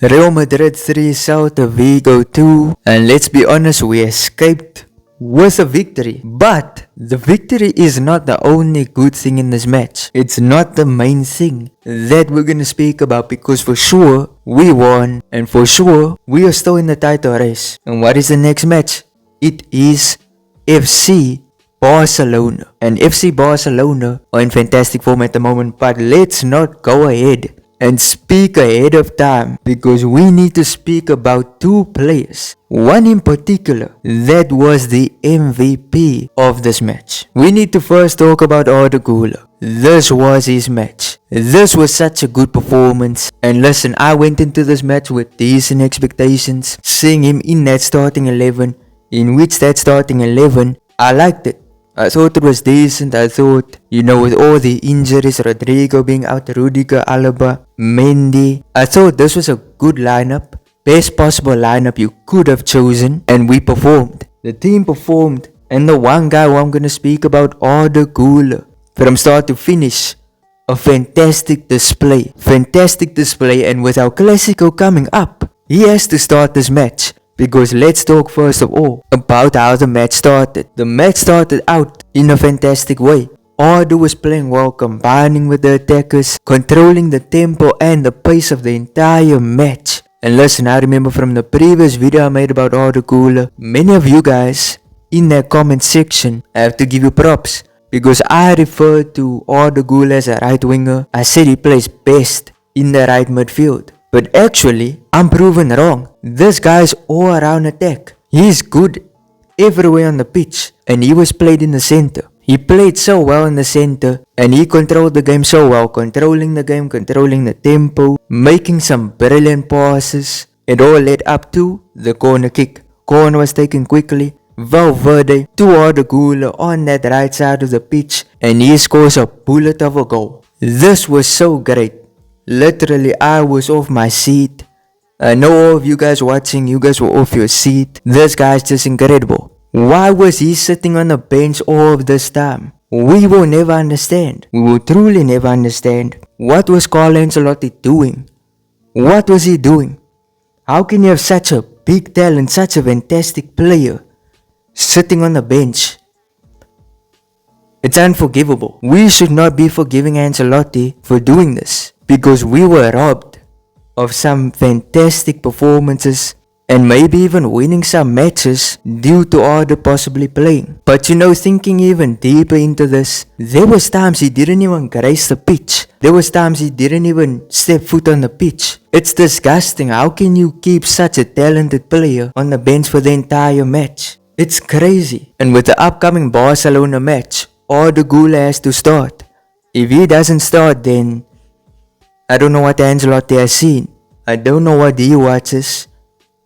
Real Madrid 3, Celta Vigo 2, and let's be honest, we escaped with a victory. But the victory is not the only good thing in this match. It's not the main thing that we're gonna speak about, because for sure we won, and for sure we are still in the title race. And what is the next match? It is FC Barcelona. And FC Barcelona are in fantastic form at the moment, but let's not go ahead and speak ahead of time, because we need to speak about two players. One in particular that was the MVP of this match. We need to first talk about Arda Güler. This was his match. This was such a good performance. And listen, I went into this match with decent expectations, seeing him in that starting 11, in which that starting 11, I liked it. I thought it was decent. I thought, with all the injuries, Rodrigo being out, Rudiger, Alaba, Mendy, I thought this was a good lineup. Best possible lineup you could have chosen. And we performed. The team performed. And the one guy who I'm going to speak about, Arda Güler. From start to finish, a fantastic display. Fantastic display. And with our Clasico coming up, he has to start this match. Because let's talk first of all about how the match started. The match started out in a fantastic way. Arda was playing well, combining with the attackers, controlling the tempo and the pace of the entire match. And listen, I remember from the previous video I made about Arda Güler, many of you guys in that comment section, I have to give you props. Because I referred to Arda Güler as a right winger. I said he plays best in the right midfield. But actually, I'm proven wrong. This guy's all-around attack. He's good everywhere on the pitch. And he was played in the center. He played so well in the center. And he controlled the game so well. Controlling the game, controlling the tempo. Making some brilliant passes. It all led up to the corner kick. Corner was taken quickly. Valverde to Arda Güler on that right side of the pitch. And he scores a bullet of a goal. This was so great. Literally, I was off my seat. I know all of you guys watching, you guys were off your seat. This guy's just incredible. Why was he sitting on the bench all of this time? We will never understand. We will truly never understand. What was Carlo Ancelotti doing? What was he doing? How can you have such a big talent, such a fantastic player, sitting on the bench? It's unforgivable. We should not be forgiving Ancelotti for doing this. Because we were robbed of some fantastic performances and maybe even winning some matches due to Arda possibly playing. But thinking even deeper into this, there was times he didn't even grace the pitch. There was times he didn't even step foot on the pitch. It's disgusting. How can you keep such a talented player on the bench for the entire match? It's crazy. And with the upcoming Barcelona match, Arda Güler has to start. If he doesn't start, then I don't know what Ancelotti has seen. I don't know what he watches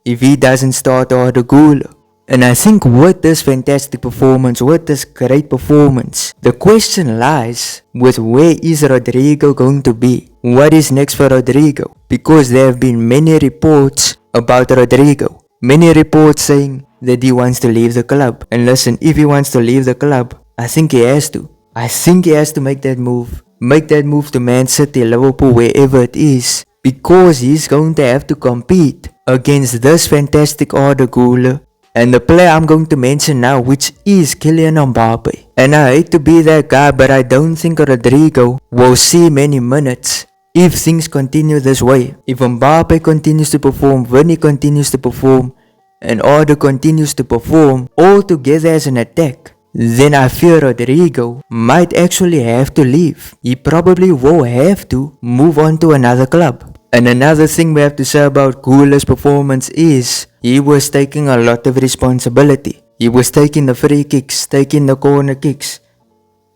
if he doesn't start Arda Güler. And I think with this fantastic performance, with this great performance, the question lies with where is Rodrigo going to be? What is next for Rodrigo? Because there have been many reports about Rodrigo. Many reports saying that he wants to leave the club. And listen, if he wants to leave the club, I think he has to. I think he has to make that move. Make that move to Man City, Liverpool, wherever it is. Because he's going to have to compete against this fantastic Arda Güler. And the player I'm going to mention now, which is Kylian Mbappé. And I hate to be that guy, but I don't think Rodrigo will see many minutes if things continue this way. If Mbappé continues to perform, Vinny continues to perform, and Arda continues to perform all together as an attack, then I fear Rodrigo might actually have to leave. He probably will have to move on to another club. And another thing we have to say about Güler's performance is he was taking a lot of responsibility. He was taking the free kicks, taking the corner kicks,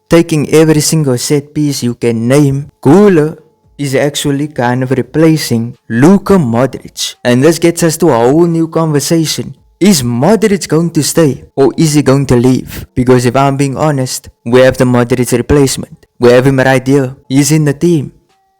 taking every single set piece you can name. Güler is actually kind of replacing Luka Modric. And this gets us to a whole new conversation. Is Modric going to stay or is he going to leave? Because if I'm being honest, we have the Modric replacement. We have him right here. He's in the team.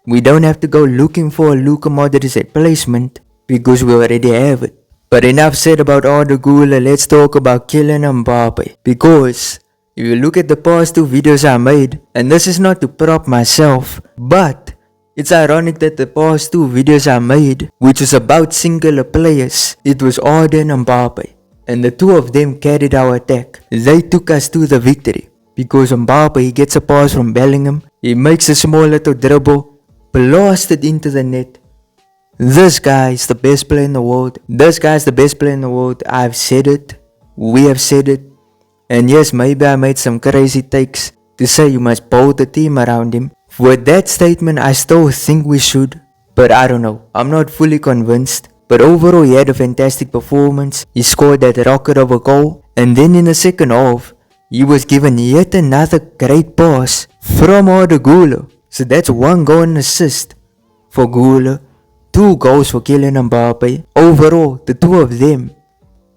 We don't have to go looking for a Luka Modric replacement because we already have it. But enough said about Arda Güler, let's talk about Kylian Mbappé. Because if you look at the past two videos I made, and this is not to prop myself, but It's ironic that the past two videos I made, which was about singular players, it was Arda and Mbappé, and the two of them carried our attack. They took us to the victory, because Mbappé gets a pass from Bellingham, he makes a small little dribble, blasted into the net. This guy is the best player in the world. This guy is the best player in the world. I've said it. We have said it. And yes, maybe I made some crazy takes to say you must build the team around him. With that statement, I still think we should. But I don't know. I'm not fully convinced. But overall, he had a fantastic performance. He scored that rocket of a goal. And then in the second half, he was given yet another great pass from Arda Güler. So that's 1 goal and assist for Güler, 2 goals for Kylian Mbappé. Overall, the two of them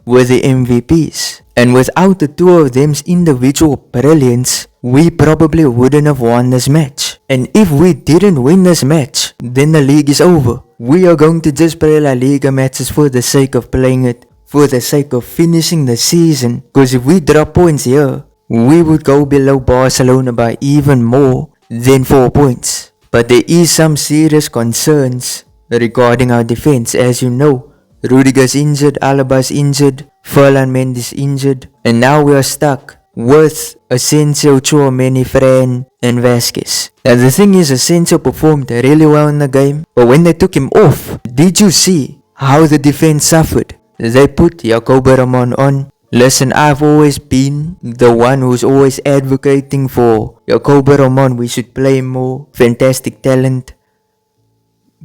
were the MVPs. And without the two of them's individual brilliance, we probably wouldn't have won this match. And if we didn't win this match, then the league is over. We are going to just play La Liga matches for the sake of playing it, for the sake of finishing the season. Because if we drop points here, we would go below Barcelona by even more than 4 points. But there is some serious concerns regarding our defense. As you know, Rudiger's injured, Alaba's injured, Ferland Mendy's injured, and now we are stuck with Asensio, Tchouameni, Fran, and Vasquez. Now the thing is, Asensio performed really well in the game, but when they took him off, did you see how the defense suffered? They put Jacobo Ramon on. Listen, I've always been the one who's always advocating for Jacobo Ramon. We should play him more. Fantastic talent.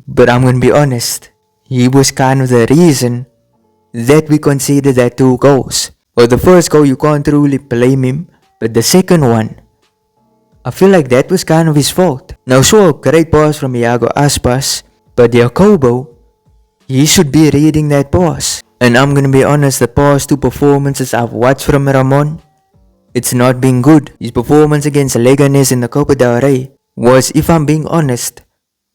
But I'm gonna be honest, he was kind of the reason that we conceded that 2 goals. Well, the first goal you can't truly blame him, but the second one, I feel like that was kind of his fault. Now sure, great pass from Iago Aspas, but Jacobo, he should be reading that pass. And I'm gonna be honest, the past 2 performances I've watched from Ramon, it's not been good. His performance against Leganes in the Copa del Rey was, if I'm being honest,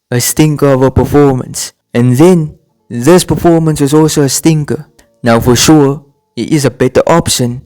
a stinker of a performance. And then, this performance was also a stinker. Now for sure, he is a better option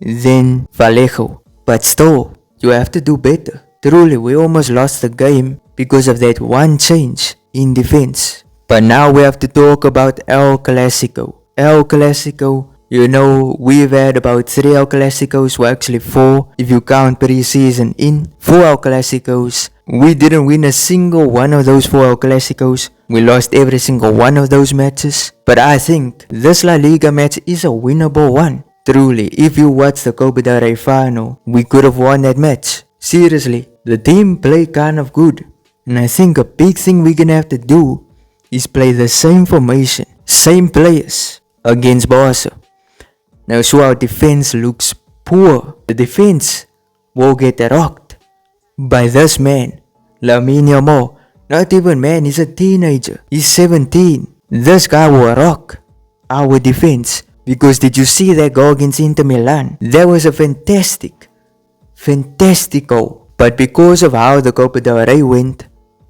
than Vallejo. But still, you have to do better. Truly, we almost lost the game because of that one change in defense. But now we have to talk about El Clasico. El Clasico, you know, we've had about 3 El Clasicos, well actually 4 if you count pre-season in. 4 El Clasicos. We didn't win a single one of those 4 El Clasicos. We lost every single one of those matches. But I think this La Liga match is a winnable one. Truly, if you watch the Copa del Rey final, we could have won that match. Seriously, the team played kind of good. And I think a big thing we're gonna have to do is play the same formation, same players against Barca. Now so our defense looks poor. The defense will get rocked by this man, Lamine Yamal. Not even man, he's a teenager. He's 17. This guy will rock our defense. Because did you see that goal against Inter Milan? That was a fantastic goal. But because of how the Copa del Rey went,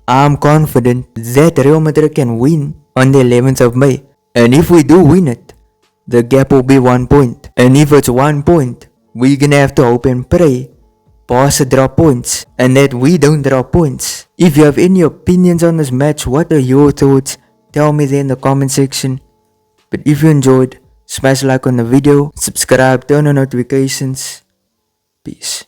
I'm confident that Real Madrid can win on the 11th of May. And if we do win it, the gap will be 1 point. And if it's 1 point, we're gonna have to hope and pray Barca drop points and that we don't drop points. If you have any opinions on this match, what are your thoughts? Tell me there in the comment section. But if you enjoyed, smash like on the video, subscribe, turn on notifications. Peace.